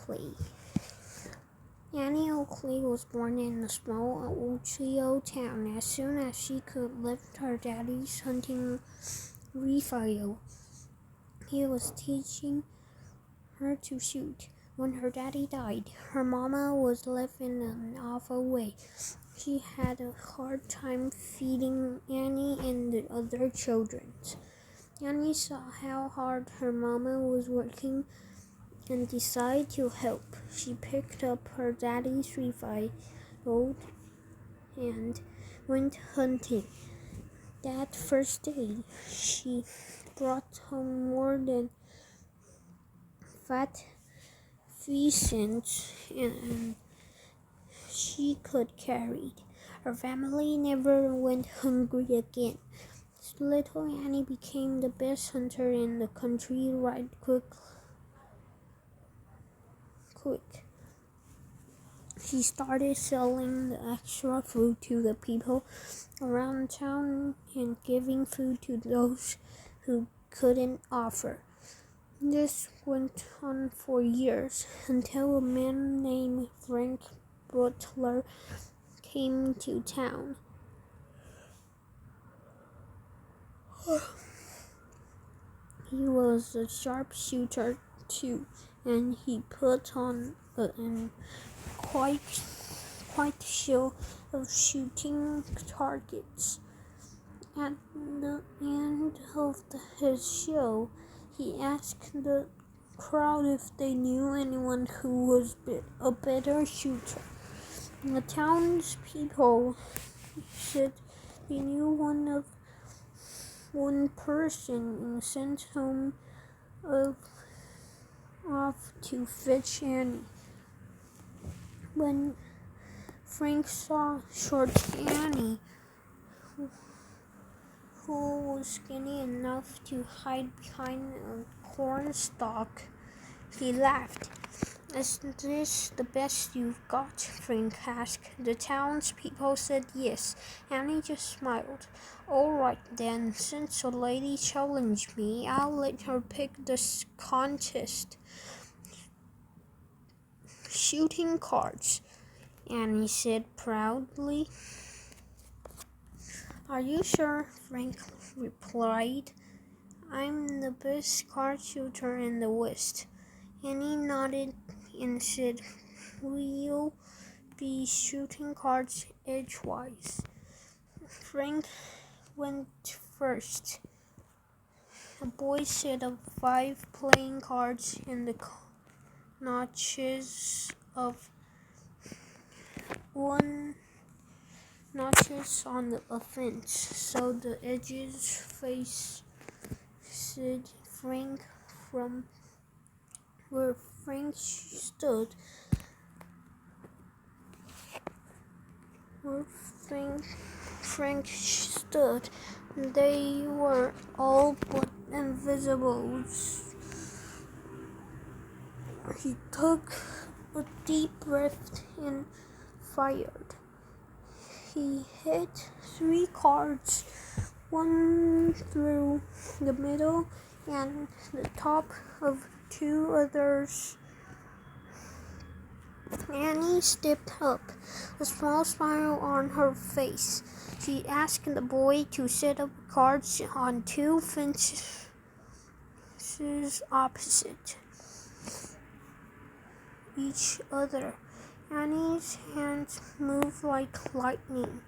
Oakley. Annie Oakley was born in a small Ohio town. As soon as she could lift her daddy's hunting rifle, he was teaching her to shoot. When her daddy died, her mama was left in an awful way. She had a hard time feeding Annie and the other children. Annie saw how hard her mama was working and decided to help. She picked up her daddy's rifle and went hunting. That first day, she brought home more than fat pheasants and she could carry. Her family never went hungry again. Little Annie became the best hunter in the country right quick. She started selling the extra food to the people around town and giving food to those who couldn't offer. This went on for years until a man named Frank Butler came to town. He was a sharpshooter too, and he put on quite a show of shooting targets. At the end of his show, he asked the crowd if they knew anyone who was a better shooter. The townspeople said they knew one person and sent him off to fetch Annie. When Frank saw short Annie, who was skinny enough to hide behind a cornstalk, he laughed. "Is this the best you've got?" Frank asked. The townspeople said yes. Annie just smiled. "All right then, since a lady challenged me, I'll let her pick this contest." "Shooting cards," Annie said proudly. "Are you sure?" Frank replied. "I'm the best card shooter in the West." Annie nodded and said, "We'll be shooting cards edgewise." Frank went first. A boy set up 5 playing cards in the notches on the fence, so the edges faced Frank. From where Frank stood, they were all but invisible. He took a deep breath and fired. He hit 3 cards, one through the middle and the top of 2 others. Annie stepped up, a small smile on her face. She asked the boy to set up cards on 2 fences opposite each other. Annie's hands moved like lightning,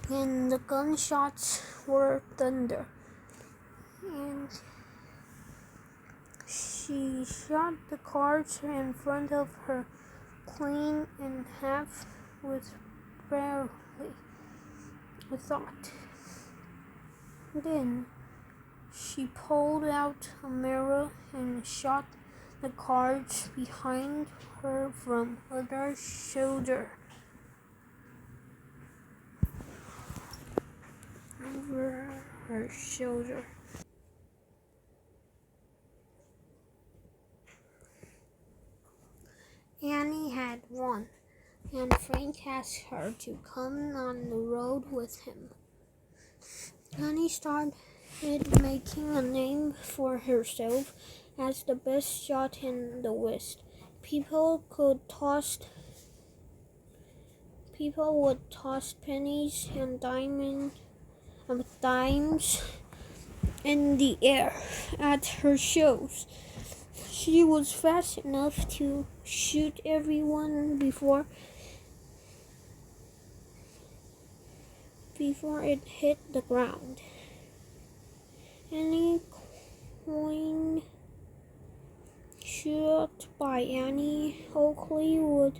and the gunshots were thunder. And she shot the cards in front of her clean in half with barely a thought. Then she pulled out a mirror and shot the cards behind her from other shoulder. Over her shoulder. Annie had won, and Frank asked her to come on the road with him. Annie started making a name for herself as the best shot in the West. People would toss pennies and dimes in the air at her shows. She was fast enough to shoot everyone before it hit the ground. Any coin shot by Annie Oakley would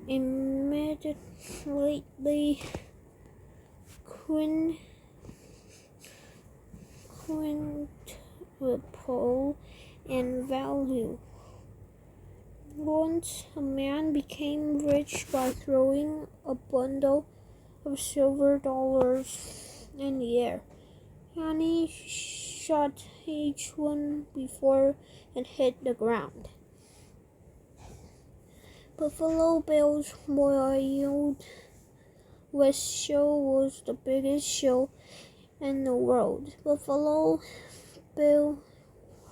immediately quintuple in value. Once a man became rich by throwing a bundle of silver dollars in the air. Annie shot each one before it hit the ground. Buffalo Bill's Wild West show was the biggest show in the world. Buffalo Bill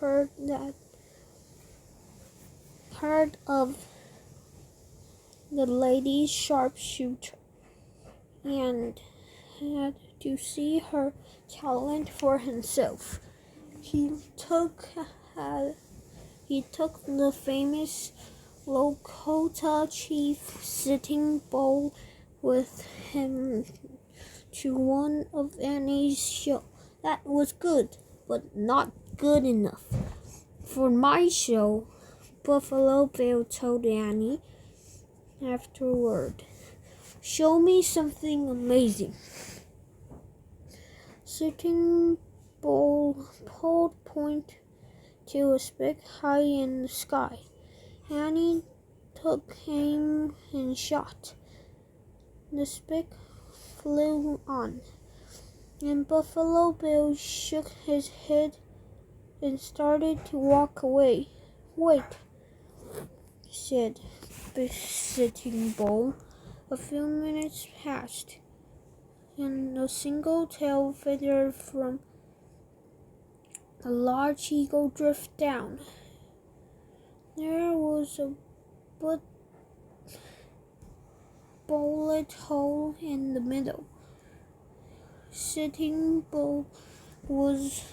heard of the lady sharpshooter and had to see her talent for himself. He took the famous Lakota chief Sitting Bull with him to one of Annie's shows. That was good, but not good enough for my show, Buffalo Bill told Annie afterward. Show me something amazing. Sitting Bull pulled point to a stick high in the sky. Annie took aim and shot. The stick flew on, and Buffalo Bill shook his head and started to walk away. Wait, said Sitting Bull. A few minutes passed, and a single tail feather from a large eagle drifted down. There was a bullet hole in the middle. Sitting Bull was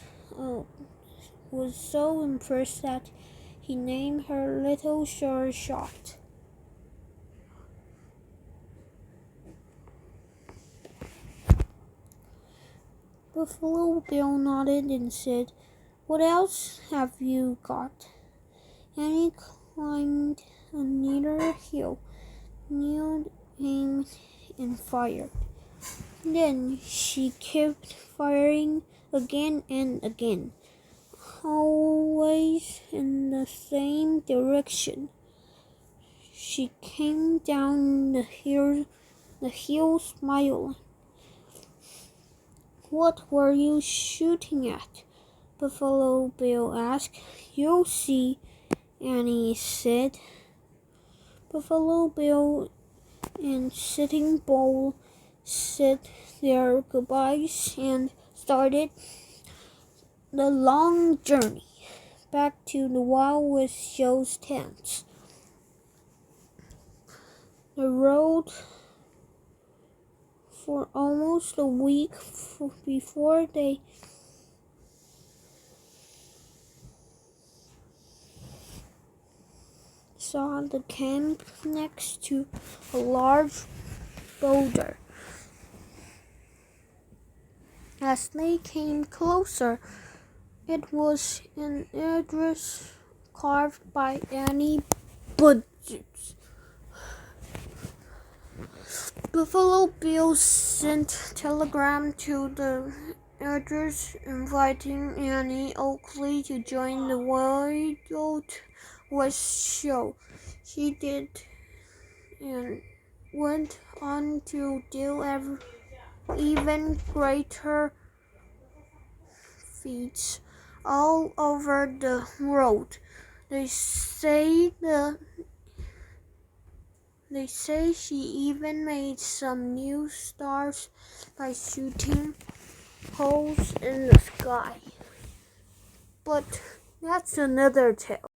so impressed that he named her Little Sure Shot. Buffalo Bill nodded and said, What else have you got? Annie climbed a nearer hill, kneeled, aimed, and fired. Then she kept firing again and again, always in the same direction. She came down the hill smiling. What were you shooting at? Buffalo Bill asked. You'll see, Annie said. Buffalo Bill and Sitting Bull said their goodbyes and started the long journey back to the Wild West show's tents. They rode for almost a week before they saw the camp next to a large boulder. As they came closer, it was an address carved by Annie Budgets. Buffalo Bill sent a telegram to the address inviting Annie Oakley to join the Wild West show. She did and went on to do even greater feats all over the world. They say she even made some new stars by shooting holes in the sky. But That's another tale.